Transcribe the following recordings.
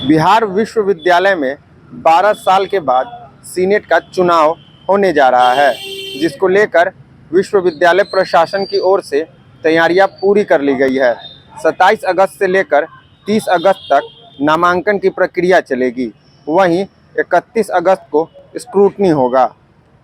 बिहार विश्वविद्यालय में 12 साल के बाद सीनेट का चुनाव होने जा रहा है, जिसको लेकर विश्वविद्यालय प्रशासन की ओर से तैयारियां पूरी कर ली गई है। 27 अगस्त से लेकर 30 अगस्त तक नामांकन की प्रक्रिया चलेगी। वहीं 31 अगस्त को स्क्रूटनी होगा।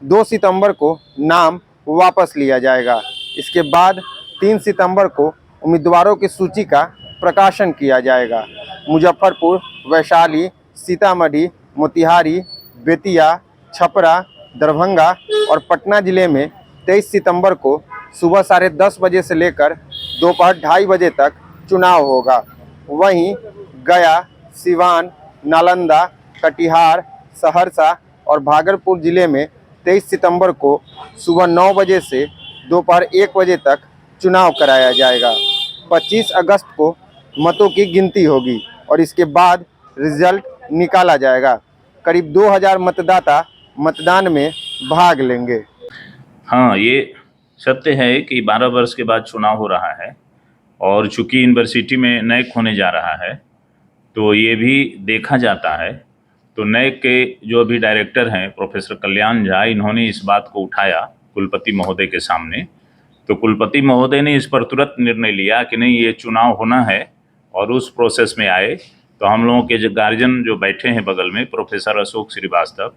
2 सितंबर को नाम वापस लिया जाएगा। इसके बाद 3 सितंबर को उम्मीदवारों की सूची का प्रकाशन किया जाएगा। मुजफ्फरपुर, वैशाली, सीतामढ़ी, मोतिहारी, बेतिया, छपरा, दरभंगा और पटना जिले में 23 सितंबर को सुबह 10:30 बजे से लेकर दोपहर 2:30 बजे तक चुनाव होगा। वहीं गया, सिवान, नालंदा, कटिहार, सहरसा और भागलपुर जिले में 23 सितंबर को सुबह 9 बजे से दोपहर 1 बजे तक चुनाव कराया जाएगा। 25 अगस्त को मतों की गिनती होगी और इसके बाद रिजल्ट निकाला जाएगा। करीब 2000 मतदाता मतदान में भाग लेंगे। हाँ, ये सत्य है कि 12 वर्ष के बाद चुनाव हो रहा है और चूंकि यूनिवर्सिटी में नैक होने जा रहा है तो ये भी देखा जाता है। तो नैक के जो अभी डायरेक्टर हैं प्रोफेसर कल्याण झा, इन्होंने इस बात को उठाया कुलपति महोदय के सामने। तो कुलपति महोदय ने इस पर तुरंत निर्णय लिया कि नहीं, ये चुनाव होना है और उस प्रोसेस में आए। तो हम लोगों के जो गार्जियन जो बैठे हैं बगल में, प्रोफेसर अशोक श्रीवास्तव,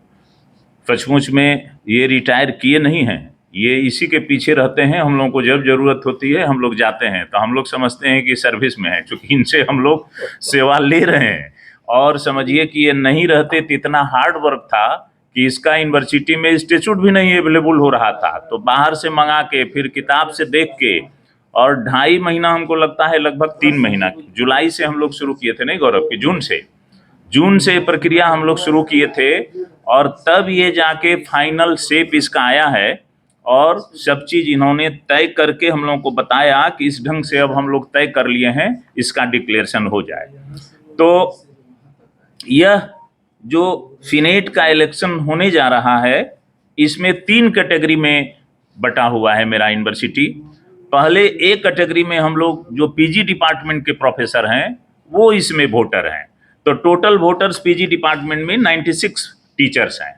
सचमुच में ये रिटायर किए नहीं हैं, ये इसी के पीछे रहते हैं। हम लोगों को जब ज़रूरत होती है हम लोग जाते हैं, तो हम लोग समझते हैं कि सर्विस में है, क्योंकि इनसे हम लोग सेवा ले रहे हैं। और समझिए कि ये नहीं रहते तो इतना हार्ड वर्क था कि इसका यूनिवर्सिटी में इंस्टीट्यूट भी नहीं अवेलेबल हो रहा था। तो बाहर से मंगा के, फिर किताब से देख के, और 2.5 महीना, हमको लगता है लगभग 3 महीना, जुलाई से हम लोग शुरू किए थे, नहीं गौरव, की जून से प्रक्रिया हम लोग शुरू किए थे और तब ये जाके फाइनल शेप इसका आया है। और सब चीज़ इन्होंने तय करके हम लोगों को बताया कि इस ढंग से अब हम लोग तय कर लिए हैं, इसका डिक्लेरेशन हो जाए। तो यह जो सीनेट का इलेक्शन होने जा रहा है, इसमें 3 कैटेगरी में बटा हुआ है मेरा यूनिवर्सिटी। पहले एक कैटेगरी में हम लोग जो पीजी डिपार्टमेंट के प्रोफेसर हैं वो इसमें वोटर हैं। तो टोटल वोटर्स पीजी डिपार्टमेंट में 96 टीचर्स हैं।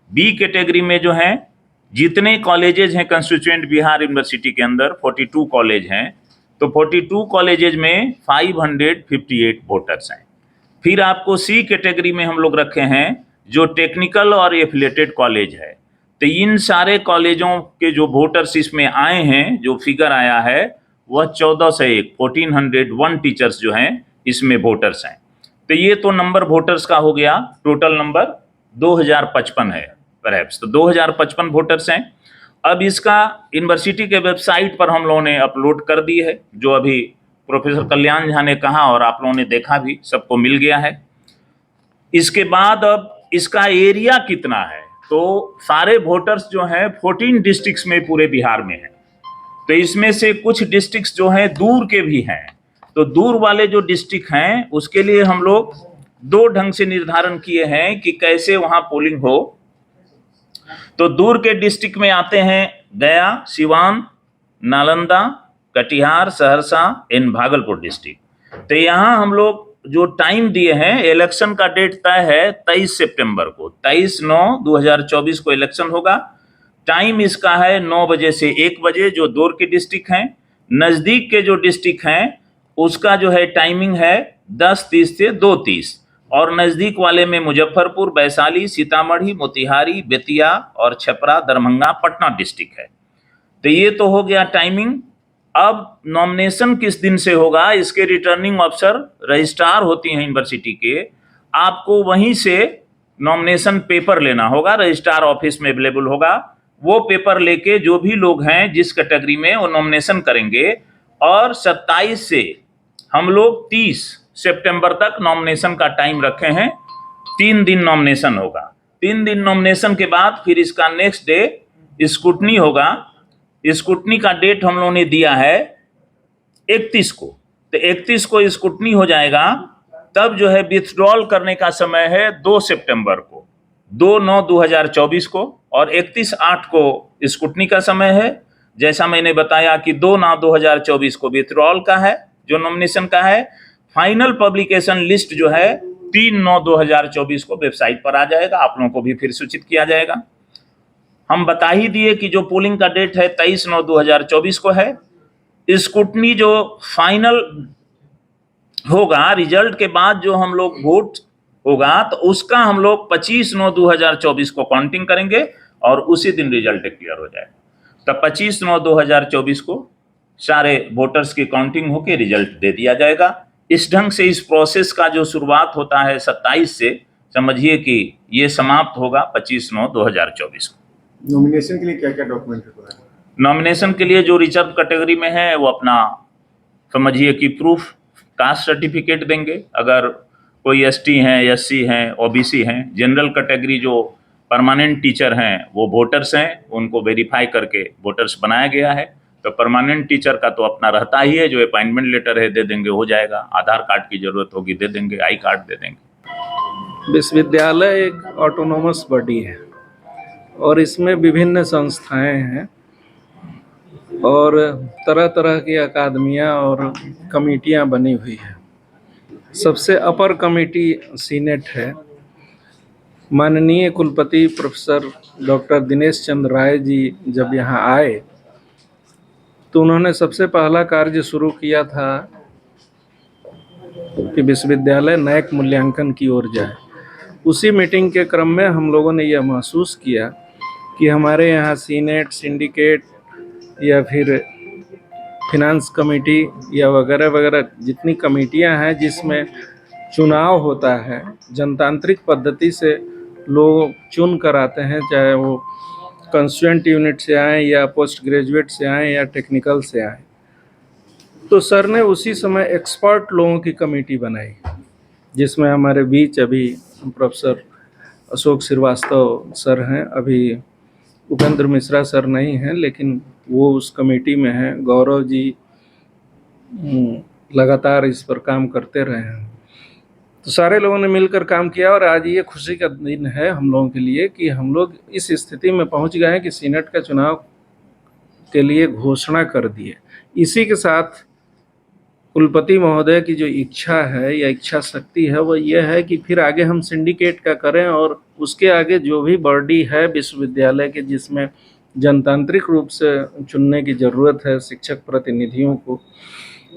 बी कैटेगरी में जो हैं, जितने कॉलेजेज हैं कंस्टिट्यूएंट बिहार यूनिवर्सिटी के अंदर 42 कॉलेज हैं, तो 42 कॉलेजेज में 558 वोटर्स हैं। फिर आपको सी कैटेगरी में हम लोग रखे हैं जो टेक्निकल और एफिलिएटेड कॉलेज है। तो इन सारे कॉलेजों के जो वोटर्स इसमें आए हैं, जो फिगर आया है वह 1401 टीचर्स जो हैं इसमें वोटर्स हैं। तो ये तो नंबर वोटर्स का हो गया। टोटल नंबर 2055 है परहैप्स, तो 2055 वोटर्स हैं। अब इसका यूनिवर्सिटी के वेबसाइट पर हम लोगों ने अपलोड कर दी है, जो अभी प्रोफेसर कल्याण झा ने कहा और आप लोगों ने देखा भी, सबको मिल गया है। इसके बाद अब इसका एरिया कितना है, तो सारे वोटर्स जो हैं 14 डिस्ट्रिक्ट्स में पूरे बिहार में हैं। तो इसमें से कुछ डिस्ट्रिक्ट्स जो हैं दूर के भी हैं। तो दूर वाले जो डिस्ट्रिक्ट हैं उसके लिए हम लोग 2 ढंग से निर्धारण किए हैं कि कैसे वहां पोलिंग हो। तो दूर के डिस्ट्रिक्ट में आते हैं गया, सिवान, नालंदा, कटिहार, सहरसा इन भागलपुर डिस्ट्रिक्ट। तो यहाँ हम लोग जो टाइम दिए हैं, इलेक्शन का डेट तय है 23 सितंबर को, 23/9/2024 को इलेक्शन होगा। टाइम इसका है 9 बजे से 1 बजे, जो दूर के डिस्ट्रिक्ट हैं। नज़दीक के जो डिस्ट्रिक्ट हैं उसका जो है टाइमिंग है 10:30 से 2:30, और नज़दीक वाले में मुजफ्फरपुर, वैशाली, सीतामढ़ी, मोतिहारी, बेतिया और छपरा, दरभंगा, पटना डिस्ट्रिक्ट है। तो ये तो हो गया टाइमिंग। अब नॉमिनेशन किस दिन से होगा, इसके रिटर्निंग अफसर रजिस्ट्रार होती हैं यूनिवर्सिटी के, आपको वहीं से नॉमिनेशन पेपर लेना होगा, रजिस्ट्रार ऑफिस में अवेलेबल होगा। वो पेपर लेके जो भी लोग हैं जिस कैटेगरी में, वो नॉमिनेशन करेंगे। और 27 से हम लोग 30 सितंबर तक नॉमिनेशन का टाइम रखे हैं। 3 दिन नॉमिनेशन होगा। 3 दिन नॉमिनेशन के बाद फिर इसका नेक्स्ट डे स्क्रूटनी होगा। स्क्रूटनी का डेट हम लोगों ने दिया है 31 को। तो 31 को स्क्रूटनी हो जाएगा। तब जो है विथड्रॉल करने का समय है 2 सितंबर को, 2/9/2024 को, और 31/8 को स्क्रूटनी का समय है। जैसा मैंने बताया कि 2/9/2024 को विथड्रॉल का है, जो नॉमिनेशन का है। फाइनल पब्लिकेशन लिस्ट जो है 3/9/2024 को वेबसाइट पर आ जाएगा, आप लोगों को भी फिर सूचित किया जाएगा। हम बता ही दिए कि जो पोलिंग का डेट है 23/9/2024 को है। स्क्रूटनी जो फाइनल होगा, रिजल्ट के बाद जो हम लोग वोट होगा तो उसका हम लोग 25/9/2024 को काउंटिंग करेंगे और उसी दिन रिजल्ट डिक्लेयर हो जाएगा। तब 25/9/2024 को सारे वोटर्स की काउंटिंग होकर रिजल्ट दे दिया जाएगा। इस ढंग से इस प्रोसेस का जो शुरुआत होता है 27 से, समझिए कि ये समाप्त होगा 25/9/2024 को। नॉमिनेशन के लिए क्या क्या डॉक्यूमेंट रिक्वायर्ड है? नॉमिनेशन के लिए जो रिजर्व कैटेगरी में है वो अपना समझिए कि प्रूफ कास्ट सर्टिफिकेट देंगे, अगर कोई एसटी हैं, एससी हैं, ओबीसी हैं। जनरल कैटेगरी जो परमानेंट टीचर हैं वो वोटर्स हैं, उनको वेरीफाई करके वोटर्स बनाया गया है। तो परमानेंट टीचर का तो अपना रहता ही है, जो अपॉइंटमेंट लेटर है दे देंगे, हो जाएगा। आधार कार्ड की जरूरत होगी दे देंगे, आई कार्ड दे देंगे। विश्वविद्यालय एक ऑटोनोमस बॉडी है और इसमें विभिन्न संस्थाएं हैं और तरह तरह की अकादमियां और कमेटियां बनी हुई है। सबसे अपर कमेटी सीनेट है। माननीय कुलपति प्रोफेसर डॉक्टर दिनेश चंद्र राय जी जब यहाँ आए तो उन्होंने सबसे पहला कार्य शुरू किया था कि विश्वविद्यालय नैक मूल्यांकन की ओर जाए। उसी मीटिंग के क्रम में हम लोगों ने यह महसूस किया कि हमारे यहाँ सीनेट, सिंडिकेट या फिर फिनांस कमेटी या वगैरह वगैरह जितनी कमेटियाँ हैं जिसमें चुनाव होता है, जनतांत्रिक पद्धति से लोग चुन कर आते हैं, चाहे वो कंस्टिट्यूएंट यूनिट से आएँ या पोस्ट ग्रेजुएट से आएँ या टेक्निकल से आएँ। तो सर ने उसी समय एक्सपर्ट लोगों की कमेटी बनाई जिसमें हमारे बीच अभी प्रोफेसर अशोक श्रीवास्तव सर हैं, अभी उपेंद्र मिश्रा सर नहीं हैं लेकिन वो उस कमेटी में हैं। गौरव जी लगातार इस पर काम करते रहे हैं। तो सारे लोगों ने मिलकर काम किया और आज ये खुशी का दिन है हम लोगों के लिए कि हम लोग इस स्थिति में पहुंच गए हैं कि सीनेट का चुनाव के लिए घोषणा कर दिए। इसी के साथ कुलपति महोदय की जो इच्छा है या इच्छा शक्ति है वो ये है कि फिर आगे हम सिंडिकेट का करें और उसके आगे जो भी बॉडी है विश्वविद्यालय के जिसमें जनतांत्रिक रूप से चुनने की ज़रूरत है शिक्षक प्रतिनिधियों को।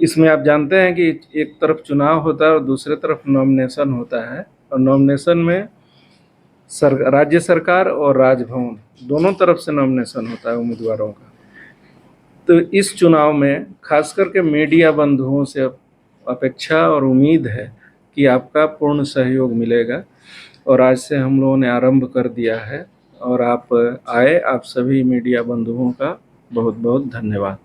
इसमें आप जानते हैं कि एक तरफ चुनाव होता है और दूसरे तरफ नॉमिनेशन होता है और नॉमिनेशन में राज्य सरकार और राजभवन दोनों तरफ से नॉमिनेशन होता है उम्मीदवारों का। तो इस चुनाव में खास करके मीडिया बंधुओं से अपेक्षा और उम्मीद है कि आपका पूर्ण सहयोग मिलेगा और आज से हम लोगों ने आरंभ कर दिया है और आप आए। आप सभी मीडिया बंधुओं का बहुत बहुत धन्यवाद।